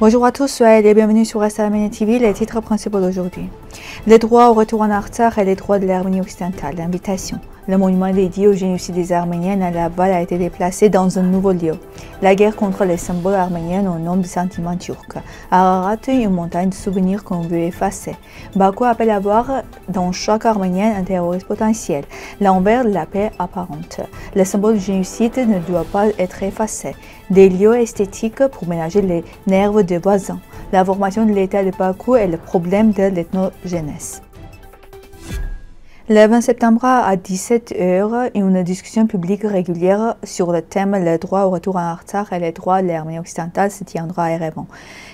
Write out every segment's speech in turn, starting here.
Bonjour à tous, soyez les bienvenus sur Reste Arménie TV, les titres principaux d'aujourd'hui. Les droits au retour en Artsakh et les droits de l'Arménie occidentale. L'invitation. Le monument dédié au génocide des Arméniens à Laval a été déplacé dans un nouveau lieu. La guerre contre les symboles arméniens au nom du sentiment turc. Ararat, une montagne de souvenirs qu'on veut effacer. Bakou appelle à voir dans chaque Arménien un terroriste potentiel, l'envers de la paix apparente. Le symbole du génocide ne doit pas être effacé. Des lieux esthétiques pour ménager les nerfs des voisins. La formation de l'État de Bakou est le problème de l'ethnogenèse. Le 20 septembre à 17h, une discussion publique régulière sur le thème le droit au retour en Artsakh et les droits de l'Arménie occidentale se tiendra à Erevan.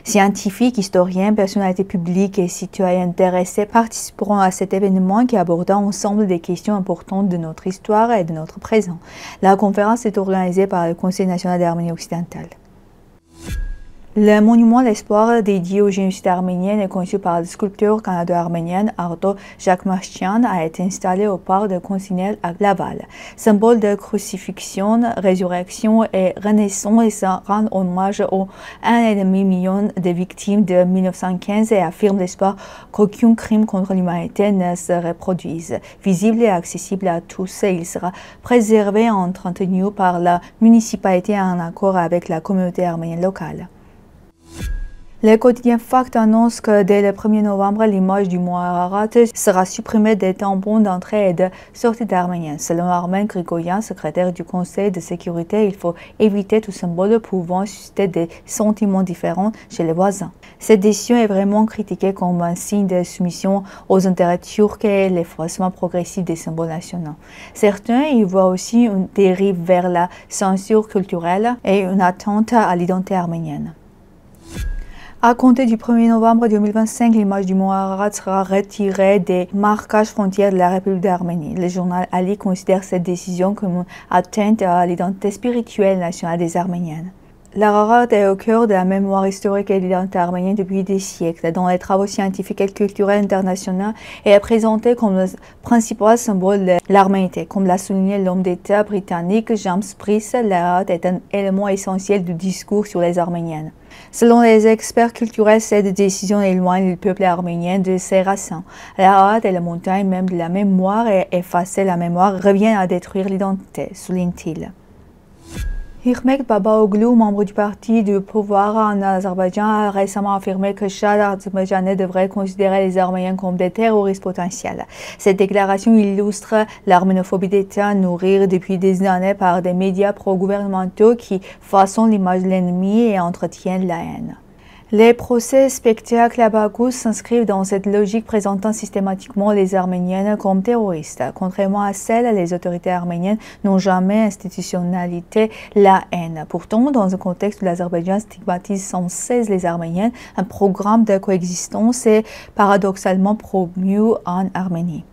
Scientifiques, historiens, personnalités publiques et citoyens intéressés participeront à cet événement qui abordera ensemble des questions importantes de notre histoire et de notre présent. La conférence est organisée par le Conseil national d'Arménie occidentale. Le monument L'Espoir dédié au génocide arménien et conçu par le sculpteur canado-arménien Ardo Jakhmachian a été installé au parc de Consinel à Laval. Symbole de crucifixion, résurrection et renaissance, rend hommage aux 1,5 million de victimes de 1915 et affirme l'espoir qu'aucun crime contre l'humanité ne se reproduise. Visible et accessible à tous, il sera préservé et entretenu par la municipalité en accord avec la communauté arménienne locale. Le quotidien Fact annonce que dès le 1er novembre, l'image du mont Ararat sera supprimée des tampons d'entrée et de sortie d'Arméniens. Selon Armen Grigoryan, secrétaire du Conseil de sécurité, il faut éviter tout symbole pouvant susciter des sentiments différents chez les voisins. Cette décision est vraiment critiquée comme un signe de soumission aux intérêts turcs et l'effacement progressif des symboles nationaux. Certains y voient aussi une dérive vers la censure culturelle et une atteinte à l'identité arménienne. À compter du 1er novembre 2025, l'image du mont Ararat sera retirée des marquages frontières de la République d'Arménie. Le journal Ali considère cette décision comme une atteinte à l'identité spirituelle nationale des Arméniennes. L'Ararat est au cœur de la mémoire historique et de l'identité arménienne depuis des siècles. Dans les travaux scientifiques et culturels internationaux, et est présenté comme le principal symbole de l'arménité. Comme l'a souligné l'homme d'État britannique James Price, l'Ararat est un élément essentiel du discours sur les Arméniennes. Selon les experts culturels, cette décision éloigne le peuple arménien de ses racines. L'Ararat est la montagne même de la mémoire et effacer la mémoire revient à détruire l'identité, souligne-t-il. Hikmet Babaoğlu, membre du parti du pouvoir en Azerbaïdjan, a récemment affirmé que chaque Azerbaïdjanais devrait considérer les Arméniens comme des terroristes potentiels. Cette déclaration illustre l'arménophobie d'État nourrie depuis des années par des médias pro-gouvernementaux qui façonnent l'image de l'ennemi et entretiennent la haine. Les procès spectacles à Bakou s'inscrivent dans cette logique présentant systématiquement les Arméniennes comme terroristes. Contrairement à celle, les autorités arméniennes n'ont jamais institutionnalisé la haine. Pourtant, dans un contexte où l'Azerbaïdjan stigmatise sans cesse les Arméniennes, un programme de coexistence est paradoxalement promu en Arménie.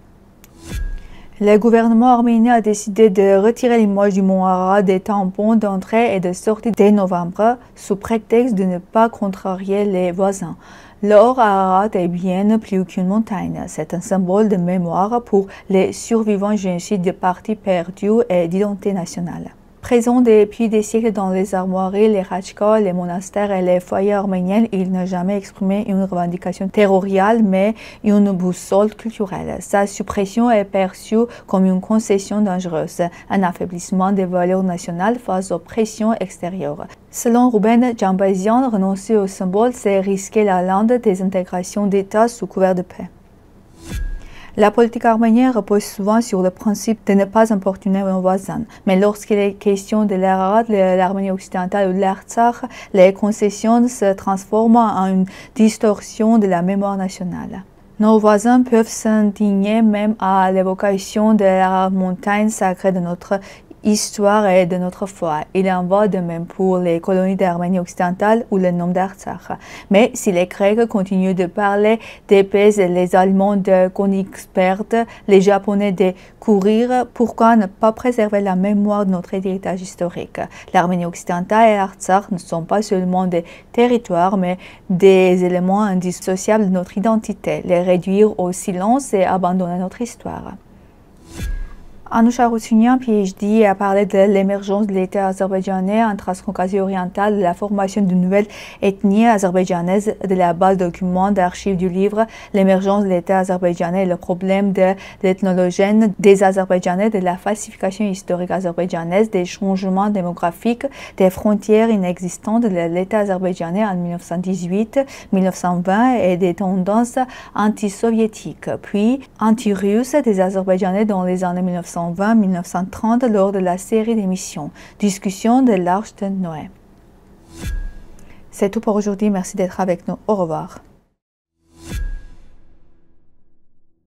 Le gouvernement arménien a décidé de retirer l'image du mont Ararat des tampons d'entrée et de sortie dès novembre, sous prétexte de ne pas contrarier les voisins. L'or Ararat est bien plus qu'une montagne. C'est un symbole de mémoire pour les survivants du génocide de parties perdues et d'identité nationale. Présent depuis des siècles dans les armoiries, les rachkas, les monastères et les foyers arméniens, il n'a jamais exprimé une revendication territoriale, mais une boussole culturelle. Sa suppression est perçue comme une concession dangereuse, un affaiblissement des valeurs nationales face aux pressions extérieures. Selon Ruben Djambazian, renoncer au symbole, c'est risquer la lande des intégrations d'États sous couvert de paix. La politique arménienne repose souvent sur le principe de ne pas importuner un voisin. Mais lorsqu'il est question de l'Ararat, l'Arménie occidentale ou de l'Artsakh, les concessions se transforment en une distorsion de la mémoire nationale. Nos voisins peuvent s'indigner même à l'évocation de la montagne sacrée de notre histoire et de notre foi. Il en va de même pour les colonies d'Arménie occidentale ou le nom d'Artsakh. Mais si les Grecs continuent de parler d'épées, les Allemands de Königsberg, les Japonais de courir, pourquoi ne pas préserver la mémoire de notre héritage historique? L'Arménie occidentale et l'Artsakh ne sont pas seulement des territoires, mais des éléments indissociables de notre identité. Les réduire au silence et abandonner notre histoire. Anoucha Roussinian, PhD, a parlé de l'émergence de l'État azerbaïdjanais en Transcaucasie orientale, de la formation d'une nouvelle ethnie azerbaïdjanaise, de la base de documents d'archives du livre L'émergence de l'État azerbaïdjanais, le problème de l'ethnologène des Azerbaïdjanais, de la falsification historique azerbaïdjanaise, des changements démographiques, des frontières inexistantes de l'État azerbaïdjanais en 1918-1920 et des tendances anti-soviétiques, puis anti-russes des Azerbaïdjanais dans les années 1920-1930 lors de la série d'émissions Discussion de l'Arche de Noé. C'est tout pour aujourd'hui. Merci d'être avec nous. Au revoir.